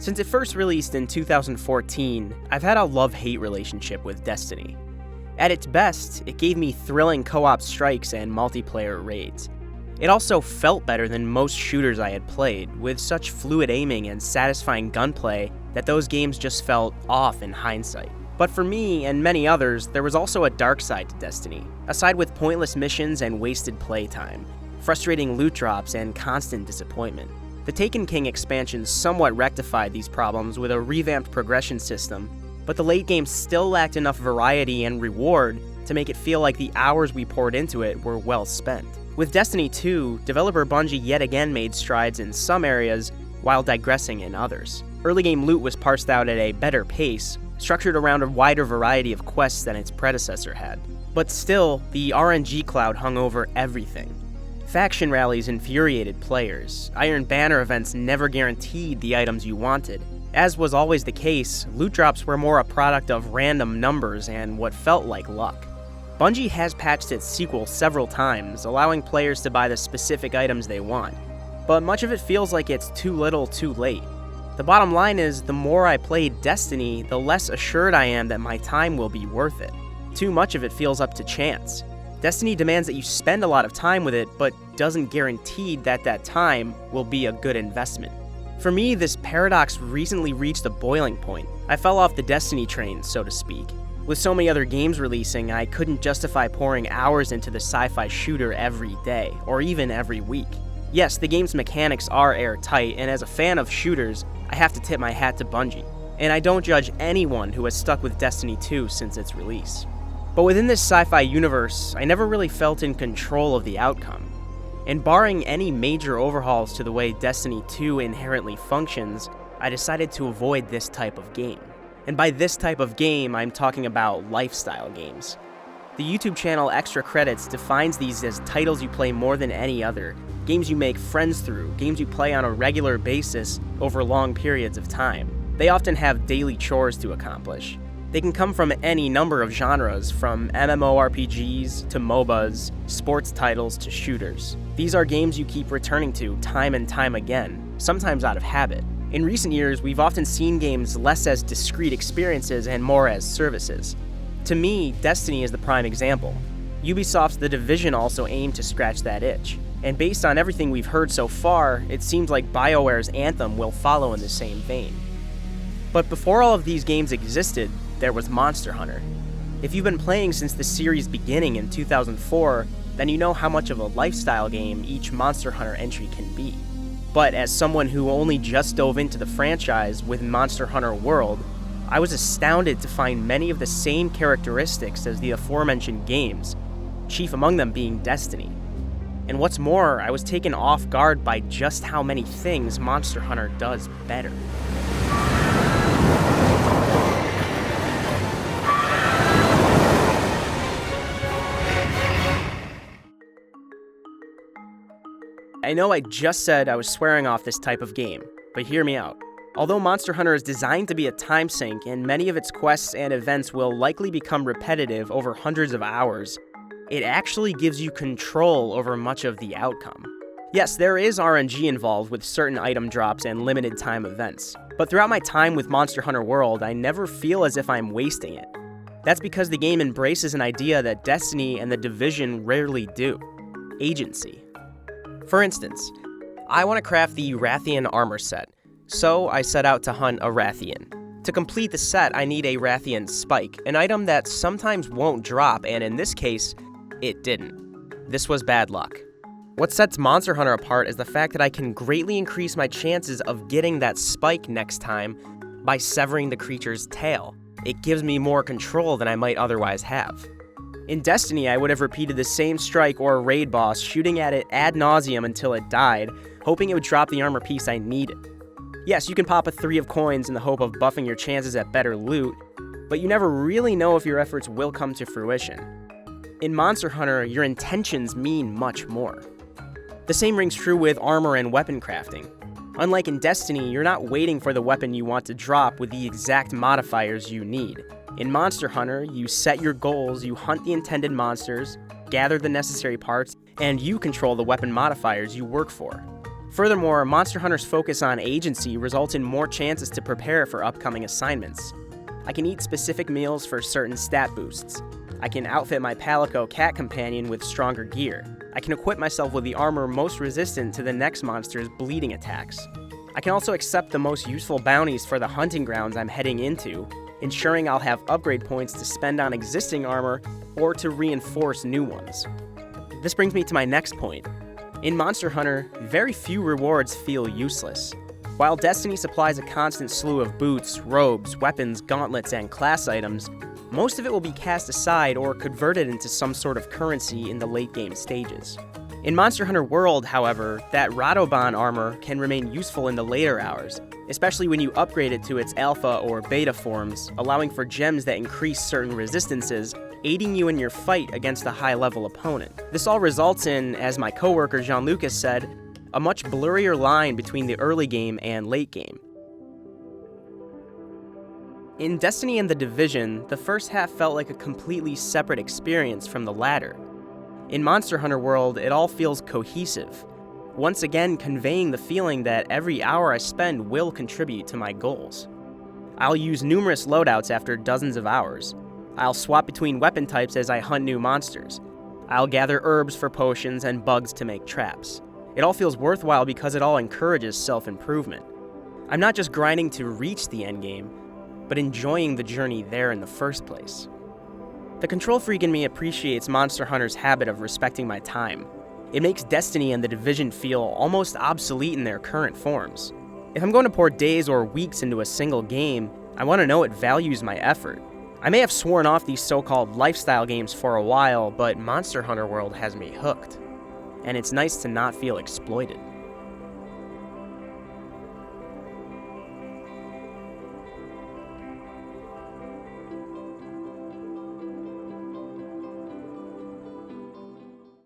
Since it first released in 2014, I've had a love-hate relationship with Destiny. At its best, it gave me thrilling co-op strikes and multiplayer raids. It also felt better than most shooters I had played, with such fluid aiming and satisfying gunplay that those games just felt off in hindsight. But for me, and many others, there was also a dark side to Destiny, a side with pointless missions and wasted playtime, frustrating loot drops, and constant disappointment. The Taken King expansion somewhat rectified these problems with a revamped progression system, but the late game still lacked enough variety and reward to make it feel like the hours we poured into it were well spent. With Destiny 2, developer Bungie yet again made strides in some areas while digressing in others. Early game loot was parsed out at a better pace, structured around a wider variety of quests than its predecessor had. But still, the RNG cloud hung over everything. Faction rallies infuriated players. Iron Banner events never guaranteed the items you wanted. As was always the case, loot drops were more a product of random numbers and what felt like luck. Bungie has patched its sequel several times, allowing players to buy the specific items they want, but much of it feels like it's too little too late. The bottom line is, the more I play Destiny, the less assured I am that my time will be worth it. Too much of it feels up to chance. Destiny demands that you spend a lot of time with it, but doesn't guarantee that that time will be a good investment. For me, this paradox recently reached a boiling point. I fell off the Destiny train, so to speak. With so many other games releasing, I couldn't justify pouring hours into the sci-fi shooter every day, or even every week. Yes, the game's mechanics are airtight, and as a fan of shooters, I have to tip my hat to Bungie. And I don't judge anyone who has stuck with Destiny 2 since its release. But within this sci-fi universe, I never really felt in control of the outcome. And barring any major overhauls to the way Destiny 2 inherently functions, I decided to avoid this type of game. And by this type of game, I'm talking about lifestyle games. The YouTube channel Extra Credits defines these as titles you play more than any other, games you make friends through, games you play on a regular basis over long periods of time. They often have daily chores to accomplish. They can come from any number of genres, from MMORPGs to MOBAs, sports titles to shooters. These are games you keep returning to time and time again, sometimes out of habit. In recent years, we've often seen games less as discrete experiences and more as services. To me, Destiny is the prime example. Ubisoft's The Division also aimed to scratch that itch. And based on everything we've heard so far, it seems like BioWare's Anthem will follow in the same vein. But before all of these games existed, there was Monster Hunter. If you've been playing since the series' beginning in 2004, then you know how much of a lifestyle game each Monster Hunter entry can be. But as someone who only just dove into the franchise with Monster Hunter World, I was astounded to find many of the same characteristics as the aforementioned games, chief among them being Destiny. And what's more, I was taken off guard by just how many things Monster Hunter does better. I know I just said I was swearing off this type of game, but hear me out. Although Monster Hunter is designed to be a time sink and many of its quests and events will likely become repetitive over hundreds of hours, it actually gives you control over much of the outcome. Yes, there is RNG involved with certain item drops and limited time events, but throughout my time with Monster Hunter World, I never feel as if I'm wasting it. That's because the game embraces an idea that Destiny and The Division rarely do: agency. For instance, I want to craft the Rathian armor set, so I set out to hunt a Rathian. To complete the set, I need a Rathian spike, an item that sometimes won't drop, and in this case, it didn't. This was bad luck. What sets Monster Hunter apart is the fact that I can greatly increase my chances of getting that spike next time by severing the creature's tail. It gives me more control than I might otherwise have. In Destiny, I would have repeated the same strike or raid boss, shooting at it ad nauseum until it died, hoping it would drop the armor piece I needed. Yes, you can pop a 3 of coins in the hope of buffing your chances at better loot, but you never really know if your efforts will come to fruition. In Monster Hunter, your intentions mean much more. The same rings true with armor and weapon crafting. Unlike in Destiny, you're not waiting for the weapon you want to drop with the exact modifiers you need. In Monster Hunter, you set your goals, you hunt the intended monsters, gather the necessary parts, and you control the weapon modifiers you work for. Furthermore, Monster Hunter's focus on agency results in more chances to prepare for upcoming assignments. I can eat specific meals for certain stat boosts. I can outfit my Palico cat companion with stronger gear. I can equip myself with the armor most resistant to the next monster's bleeding attacks. I can also accept the most useful bounties for the hunting grounds I'm heading into, ensuring I'll have upgrade points to spend on existing armor or to reinforce new ones. This brings me to my next point. In Monster Hunter, very few rewards feel useless. While Destiny supplies a constant slew of boots, robes, weapons, gauntlets, and class items, most of it will be cast aside or converted into some sort of currency in the late game stages. In Monster Hunter World, however, that Radoban armor can remain useful in the later hours, especially when you upgrade it to its alpha or beta forms, allowing for gems that increase certain resistances, aiding you in your fight against a high-level opponent. This all results in, as my coworker Jean-Lucas said, a much blurrier line between the early game and late game. In Destiny and The Division, the first half felt like a completely separate experience from the latter. In Monster Hunter World, it all feels cohesive, once again conveying the feeling that every hour I spend will contribute to my goals. I'll use numerous loadouts after dozens of hours. I'll swap between weapon types as I hunt new monsters. I'll gather herbs for potions and bugs to make traps. It all feels worthwhile because it all encourages self-improvement. I'm not just grinding to reach the endgame, but enjoying the journey there in the first place. The control freak in me appreciates Monster Hunter's habit of respecting my time. It makes Destiny and The Division feel almost obsolete in their current forms. If I'm going to pour days or weeks into a single game, I want to know it values my effort. I may have sworn off these so-called lifestyle games for a while, but Monster Hunter World has me hooked. And it's nice to not feel exploited.